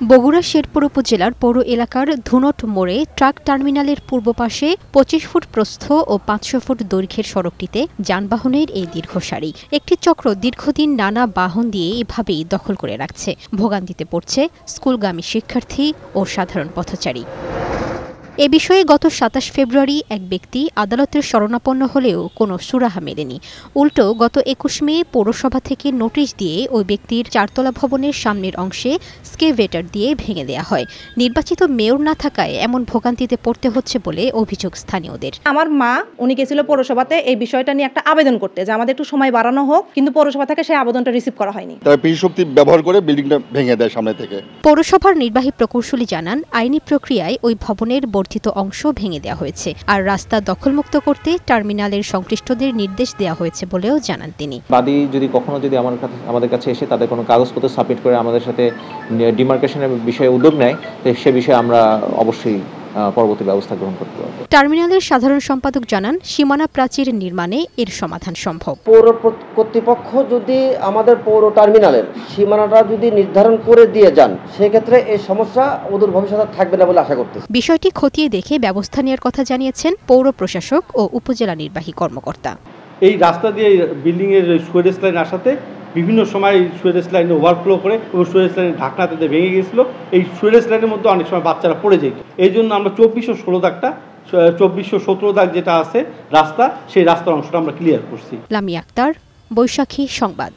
বগুড়া শেরপুর উপজেলার পৌর এলাকার ধুনট মোড়ে ট্রাক টার্মিনালের পূর্ব পাশে ২৫ ফুট প্রস্থ ও ৫০০ ফুট দৈর্ঘ্যের সড়কটিতে যানবাহনের এই দীর্ঘ সারি। একটি চক্র দীর্ঘদিন নানা বাহন দিয়ে এভাবেই দখল করে রাখছে। ভোগান্তিতে পড়ছে স্কুলগামী শিক্ষার্থী ও সাধারণ পথচারী। এ বিষয়ে গত ২৭ ফেব্রুয়ারি এক ব্যক্তি আদালতের শরণাপন্ন হলেও কোনো সুরাহা মেলেনি। উল্টো গত ২১ মে পৌরসভা থেকে নোটিশ দিয়ে ওই ব্যক্তির চারতলা ভবনের সামনের অংশে স্কেভেটার দিয়ে ভেঙে দেওয়া হয়। নির্বাচিত মেয়র না থাকায় এমন ভোগান্তিতে পড়তে হচ্ছে বলে অভিযোগ স্থানীয়দের। আমার মা উনি গেছিল পৌরসভাতে এই বিষয়টা নিয়ে একটা আবেদন করতে, যে আমাদের একটু সময় বাড়ানো হোক, কিন্তু পৌরসভা থেকে সেই আবেদনটা রিসিভ করা হয়নি। তারা পেশি শক্তি ব্যবহার করে বিল্ডিংটা ভেঙে দেয় সামনে থেকে। পৌরসভার নির্বাহী প্রকৌশলী জানান, আইনি প্রক্রিয়ায় ওই ভবনের বর্ধিত অংশ ভেঙে দেওয়া হয়েছে, আর রাস্তা দখলমুক্ত করতে টার্মিনালের সংশ্লিষ্টদের নির্দেশ দেওয়া হয়েছে বলেও জানান তিনি। বাদী যদি কখনো আমাদের কাছে এসে তাদের কোনো কাগজপত্র সাবমিট করে আমাদের সাথে ডিমার্কেশনের বিষয়ে উদ্যোগ নেয়, সে বিষয়ে আমরা অবশ্যই পরবর্তী ব্যবস্থা গ্রহণ করতে পারব। টার্মিনালের সাধারণ সম্পাদক জানান, সীমানা প্রাচীর নির্মাণে এর সমাধান সম্ভব। পৌর কর্তৃপক্ষ যদি আমাদের পৌর টার্মিনালের সীমানাটা যদি নির্ধারণ করে দিয়ে যান, সেক্ষেত্রে এই সমস্যা অদূর ভবিষ্যতে থাকবে না বলে আশা করতেছি। বিষয়টি খতিয়ে দেখে ব্যবস্থা নেওয়ার কথা জানিয়েছেন পৌর প্রশাসক ও উপজেলা নির্বাহী কর্মকর্তা। এই রাস্তা দিয়ে বিল্ডিং এর সুয়েজ লাইন আসাতে বিভিন্ন সময় সুয়েজ লাইনে ওভারফ্লো করে এবং সুয়েজ লাইনের ঢাকনাতে ভেঙে গিয়েছিল। এই সুয়েজ লাইনের মধ্যে অনেক সময় বাচ্চারা পড়ে যেত। এই জন্য আমরা ২৪১৬ দাগটা ২৪১৭ দাগ যেটা আছে রাস্তা, সেই রাস্তার অংশটা আমরা ক্লিয়ার করছি। লামিয়া আক্তার, বৈশাখী সংবাদ।